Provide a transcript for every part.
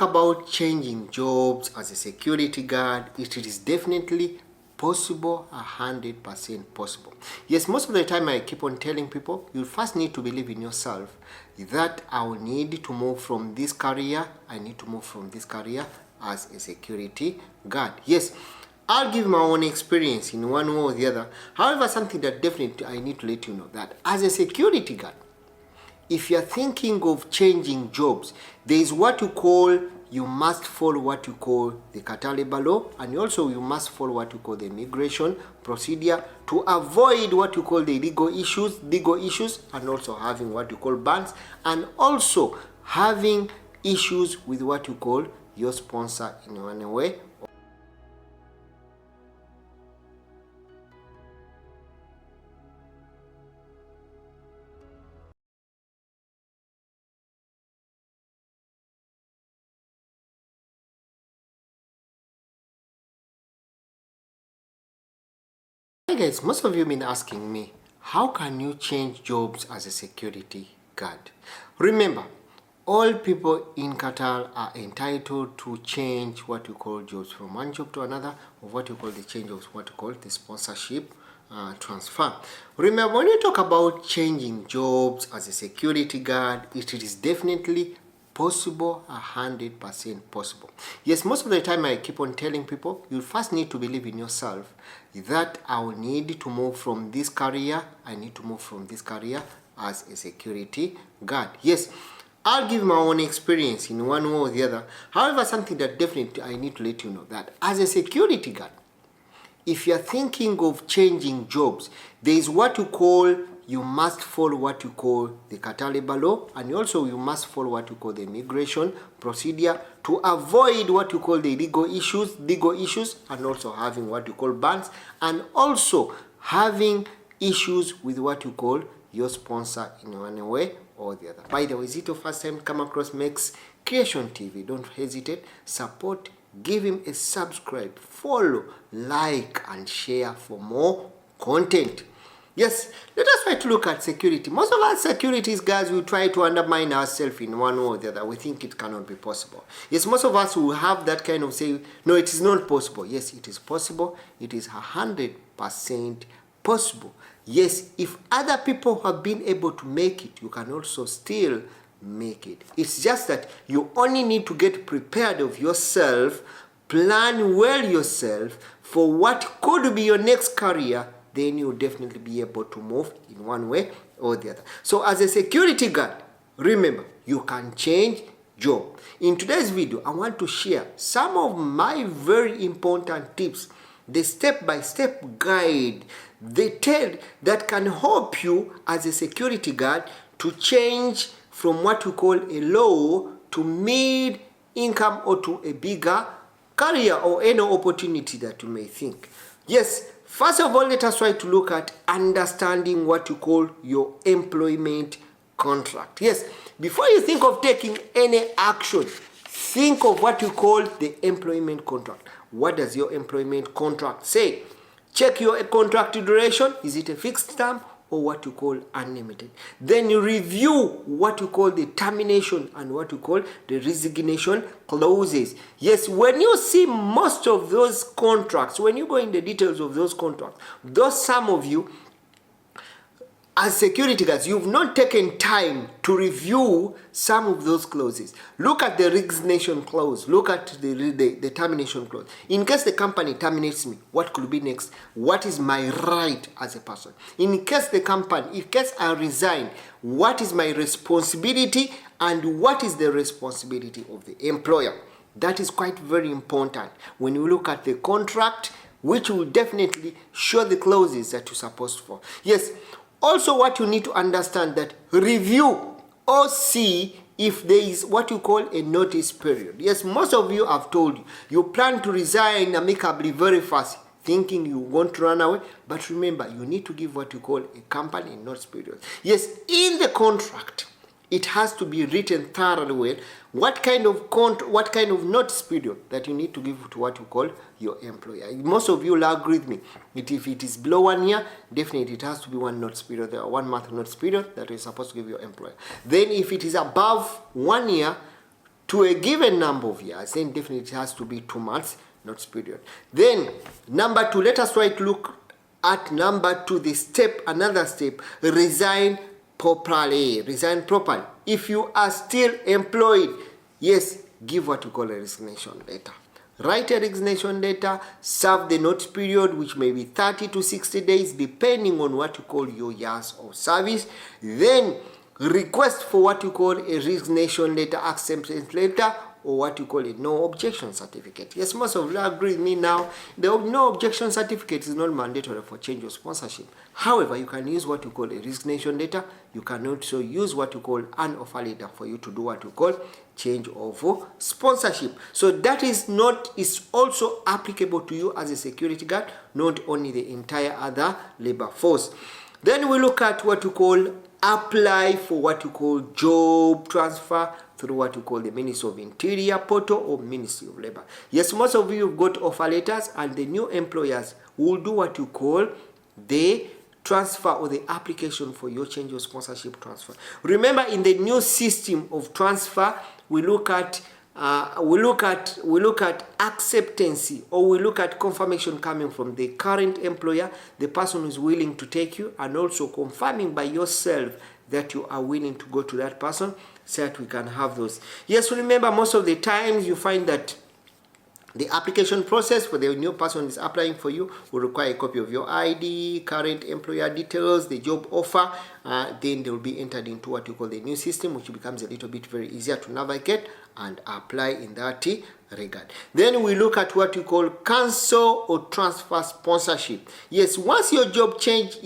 about changing jobs as a security guard, it is definitely possible, 100% possible. Yes, most of the time I keep on telling people, you first need to believe in yourself that I will need to move from this career, I need to move from this career as a security guard. Yes, I'll give my own experience in one way or the other. However, something that definitely I need to let you know that as a security guard, if you're thinking of changing jobs, there is what you call, you must follow what you call the Qatar labor law, and also you must follow what you call the immigration procedure to avoid what you call the legal issues, and also having what you call bans, and also having issues with what you call your sponsor in one way. Hi guys, most of you have been asking me, how can you change jobs as a security guard? Remember, all people in Qatar are entitled to change what you call jobs from one job to another, or what you call the change of what you call the sponsorship transfer. Remember, when you talk about changing jobs as a security guard, it is definitely possible, 100% possible. Yes, most of the time I keep on telling people, you first need to believe in yourself that I will need to move from this career, I need to move from this career as a security guard. Yes, I'll give my own experience in one way or the other. However, something that definitely I need to let you know that as a security guard, if you're thinking of changing jobs, there is what you call, you must follow what you call the Qatar labor law, and also you must follow what you call the immigration procedure to avoid what you call the legal issues, and also having what you call bans, and also having issues with what you call your sponsor in one way or the other. By the way, is it your first time to come across Mexcreationtv? Don't hesitate, support, give him a subscribe, follow, like, and share for more content. Yes, let us try to look at security. Most of us securities guys will try to undermine ourselves in one way or the other. We think it cannot be possible. Yes, most of us will have that kind of say, no, it is not possible. Yes, it is possible. It is 100% possible. Yes, if other people have been able to make it, you can also still make it. It's just that you only need to get prepared of yourself, plan well yourself for what could be your next career. Then you'll definitely be able to move in one way or the other. So as a security guard, remember, you can change job. In today's video, I want to share some of my very important tips, the step-by-step guide, that can help you as a security guard to change from what we call a low to mid-income or to a bigger career or any opportunity that you may think. Yes, first of all, let us try to look at understanding what you call your employment contract. Yes, before you think of taking any action, think of what you call the employment contract. What does your employment contract say? Check your contract duration. Is it a fixed term or what you call unlimited? Then you review what you call the termination and what you call the resignation clauses. Yes, when you see most of those contracts, when you go in the details of those contracts, some of you as security guards, you've not taken time to review some of those clauses. Look at the resignation clause. Look at the termination clause. In case the company terminates me, what could be next? What is my right as a person? In case I resign, what is my responsibility and what is the responsibility of the employer? That is quite very important when you look at the contract, which will definitely show the clauses that you're supposed for. Yes. Also, what you need to understand that review or see if there is what you call a notice period. Yes, most of you have told you plan to resign amicably very fast, thinking you want to run away. But remember, you need to give what you call a company notice period. Yes, in the contract, it has to be written thoroughly well. What kind of notice period that you need to give to what you call your employer. Most of you will agree with me. If it is below 1 year, definitely it has to be 1 notice period. There are 1 month notice period that you're supposed to give your employer. Then if it is above 1 year, to a given number of years, then definitely it has to be 2 months notice period. Then number 2, let us try to look at number 2, the step, another step, resign properly. Resign properly. If you are still employed, yes, give what you call a resignation letter. Write a resignation letter, serve the notice period, which may be 30 to 60 days, depending on what you call your years of service. Then request for what you call a resignation letter, acceptance letter, or what you call a no objection certificate. Yes, most of you agree with me now. The no objection certificate is not mandatory for change of sponsorship. However, you can use what you call a resignation letter. You can also use what you call an offer letter for you to do what you call change of sponsorship. So that is also applicable to you as a security guard, not only the entire other labor force. Then we look at what you call apply for what you call job transfer through what you call the Ministry of Interior portal or Ministry of Labor. Yes, most of you have got offer letters, and the new employers will do what you call the transfer or the application for your change of sponsorship transfer. Remember, in the new system of transfer, we look at acceptance, or we look at confirmation coming from the current employer, the person who is willing to take you, and also confirming by yourself that you are willing to go to that person, so that we can have those. Yes, remember, most of the times you find that the application process for the new person is applying for you will require a copy of your ID, current employer details, the job offer. Then they will be entered into what you call the new system, which becomes a little bit very easier to navigate and apply in that regard. Then we look at what you call cancel or transfer sponsorship. Yes, once your job change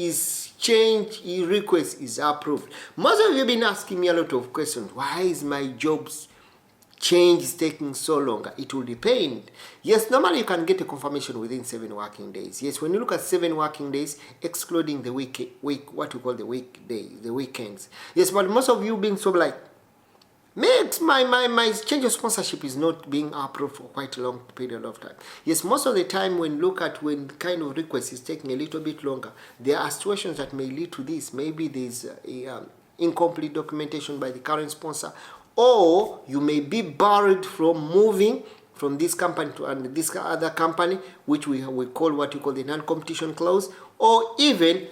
request is approved. Most of you have been asking me a lot of questions. Why is my job's change is taking so long? It will depend. Yes, normally you can get a confirmation within 7 working days. Yes, when you look at 7 working days, excluding the week what you call the weekdays, the weekends. Yes, but most of you being so like, Max, my change of sponsorship is not being approved for quite a long period of time. Yes, most of the time when kind of request is taking a little bit longer, there are situations that may lead to this. Maybe there's incomplete documentation by the current sponsor, or you may be barred from moving from this company to this other company, which we call what you call the non-competition clause, or even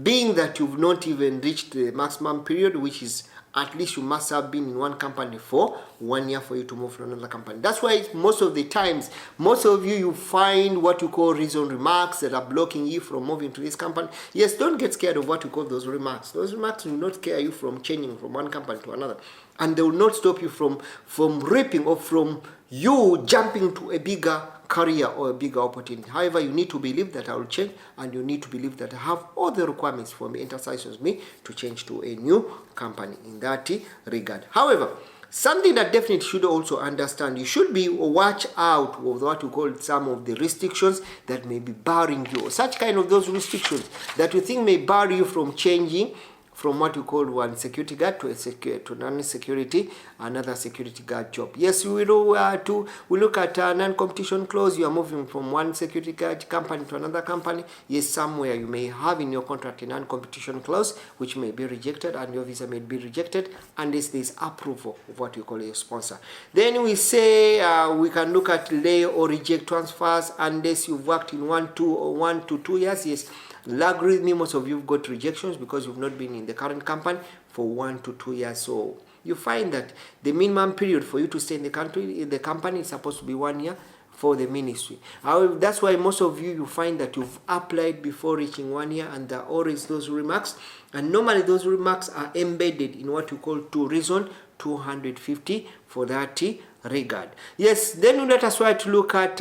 being that you've not even reached the maximum period, which is at least you must have been in one company for 1 year for you to move to another company. That's why most of the times, most of you find what you call reason remarks that are blocking you from moving to this company. Yes, don't get scared of what you call those remarks. Those remarks will not scare you from changing from one company to another. And they will not stop you from reaping or from you jumping to a bigger career or a bigger opportunity. However, you need to believe that I will change, and you need to believe that I have all the requirements for me, exercises me to change to a new company in that regard. However, something that definitely should also understand, you should be watch out of what you call some of the restrictions that may be barring you, or such kind of those restrictions that you think may bar you from changing from what you call one security guard to non-security, another security guard job. Yes, we look at non-competition clause. You are moving from one security guard company to another company. Yes, somewhere you may have in your contract a non-competition clause, which may be rejected, and your visa may be rejected unless there is approval of what you call a sponsor. Then we say we can look at lay or reject transfers unless you've worked in 1 to 2 years. Yes, agree with me, most of you have got rejections because you've not been in the current company for 1 to 2 years. So you find that the minimum period for you to stay in the company is supposed to be 1 year for the ministry. However, that's why most of you find that you've applied before reaching 1 year, and there are always those remarks. And normally those remarks are embedded in what you call to reason 250 for that regard. Yes, then let us try to look at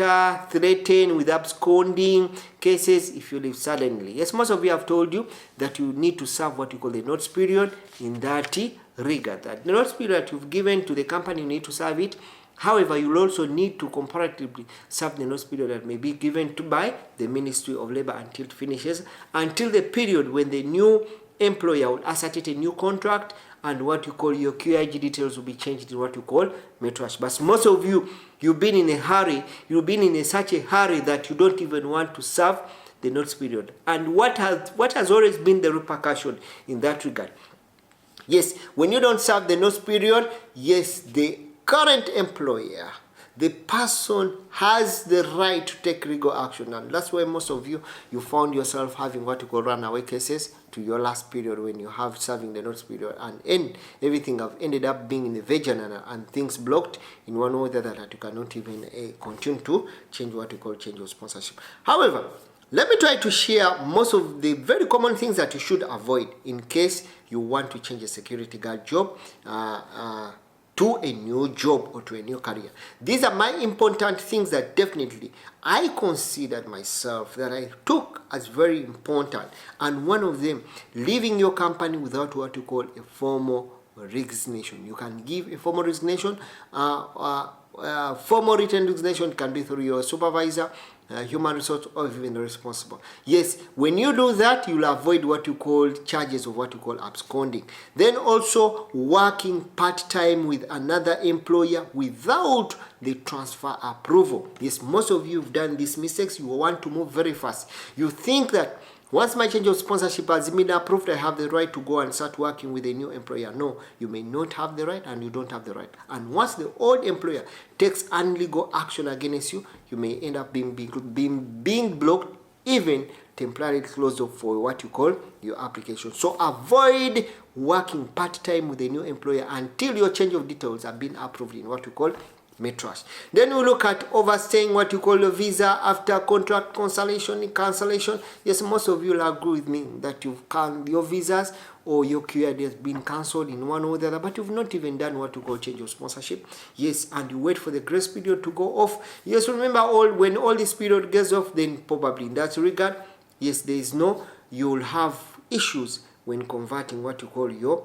threaten with absconding cases if you leave suddenly. Yes, most of you have told you that you need to serve what you call the notice period in that regard. That notice period you've given to the company, you need to serve it. However, you'll also need to comparatively serve the notice period that may be given by the Ministry of Labor until it finishes, until the period when the new employer will ascertain a new contract, and what you call your QIG details will be changed to what you call metrash. But most of you, you've been in a hurry, such a hurry that you don't even want to serve the notice period. And what has always been the repercussion in that regard? Yes, when you don't serve the notice period, yes, the current employer, the person has the right to take legal action. And that's why most of you found yourself having what you call runaway cases to your last period when you have serving the notice period, and everything have ended up being in the virgin and things blocked in one way or the other, that you cannot even continue to change what you call change of sponsorship. However, let me try to share most of the very common things that you should avoid in case you want to change a security guard job to a new job or to a new career. These are my important things that definitely I considered myself that I took as very important. And one of them, leaving your company without what you call a formal resignation. You can give a formal resignation. Formal written resignation can be through your supervisor, human resource, or even the responsible. Yes, when you do that, you'll avoid what you call charges of what you call absconding. Then also working part-time with another employer without the transfer approval. Yes, most of you have done these mistakes. You want to move very fast. You think that once my change of sponsorship has been approved, I have the right to go and start working with a new employer. No, you may not have the right, and you don't have the right. And once the old employer takes illegal action against you, you may end up being blocked, even temporarily closed off for what you call your application. So avoid working part-time with a new employer until your change of details have been approved in what you call Metrush. Then we look at overstaying what you call a visa after contract cancellation. Yes, most of you will agree with me that your visas or your QID has been cancelled in one or the other, but you've not even done what you call change of sponsorship. Yes, and you wait for the grace period to go off. Yes, remember, when all this period gets off, then probably in that regard, yes, you'll have issues when converting what you call your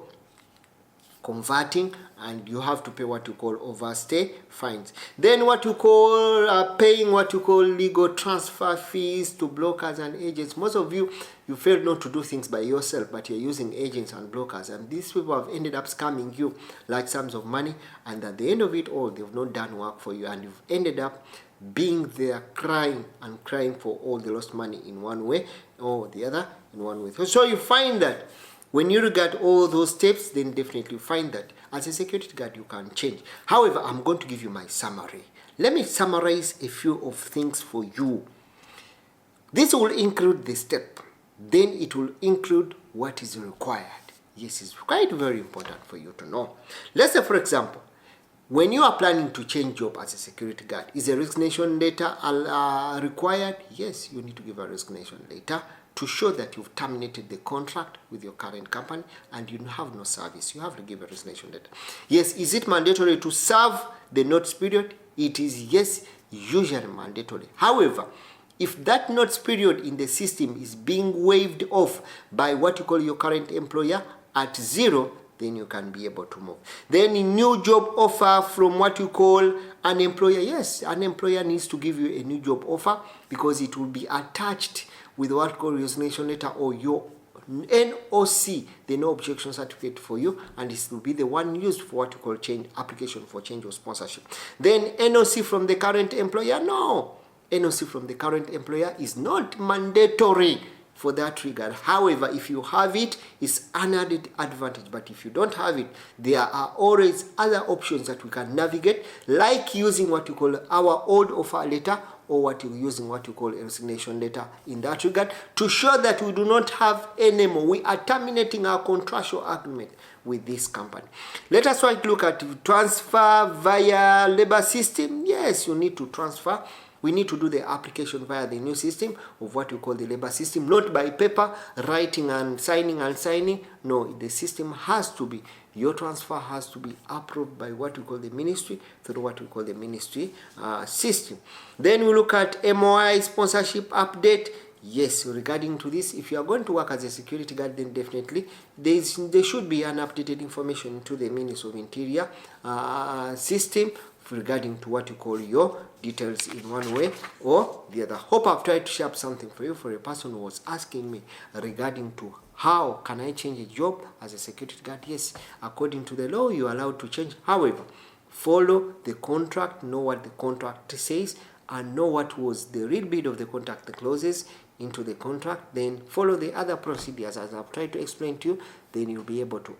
and you have to pay what you call overstay fines. Then what you call paying what you call legal transfer fees to brokers and agents. Most of you fail not to do things by yourself, but you're using agents and brokers, and these people have ended up scamming you large sums of money, and at the end of it all, they've not done work for you, and you've ended up being there crying for all the lost money in one way or the other So you find that when you regard all those steps, then definitely find that as a security guard you can change. However, I'm going to give you my summary. Let me summarize a few of things for you. This will include the step. Then it will include what is required. Yes, it's quite very important for you to know. Let's say, for example, when you are planning to change job as a security guard, is a resignation letter required? Yes, you need to give a resignation letter to show that you've terminated the contract with your current company and you have no service. You have to give a resignation letter. Yes, is it mandatory to serve the notice period? It is, yes, usually mandatory. However, if that notice period in the system is being waived off by what you call your current employer at 0, then you can be able to move. Then a new job offer from what you call an employer. Yes, an employer needs to give you a new job offer because it will be attached with what called resignation letter or your NOC, the no objection certificate for you, and this will be the one used for what you call application for change of sponsorship. Then NOC from the current employer, no. NOC from the current employer is not mandatory for that regard. However, if you have it, it's an added advantage. But if you don't have it, there are always other options that we can navigate, like using what you call our old offer letter or what you're using what you call a resignation letter in that regard to show that we do not have anymore. We are terminating our contractual agreement with this company. Let us look at transfer via labor system. Yes, you need to transfer. We need to do the application via the new system of what we call the labor system, not by paper, writing and signing. No, the system has to be, your transfer has to be approved by what we call the ministry through what we call the ministry system. Then we look at MOI sponsorship update. Yes, regarding to this, if you are going to work as a security guard, then definitely there should be an updated information to the Ministry of Interior system regarding to what you call your details in one way or the other. Hope I've tried to share up something for you. For a person who was asking me regarding to how can I change a job as a security guard, yes, according to the law, you're allowed to change. However, follow the contract, know what the contract says, and know what was the real bit of the contract, the clauses, into the contract, then follow the other procedures as I've tried to explain to you. Then you'll be able to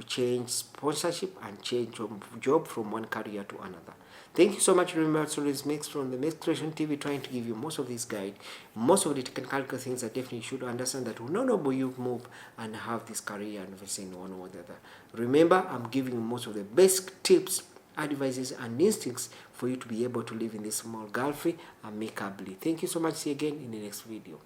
change sponsorship and change job from one career to another. Thank you so much. Remember, it's always Mix from the Mexcreation TV, trying to give you most of this guide, most of the technical things that definitely should understand that will not enable you move and have this career and invest in one or the other. Remember, I'm giving you most of the basic tips, advices, and instincts for you to be able to live in this small Gulf and make happily. Thank you so much. See you again in the next video.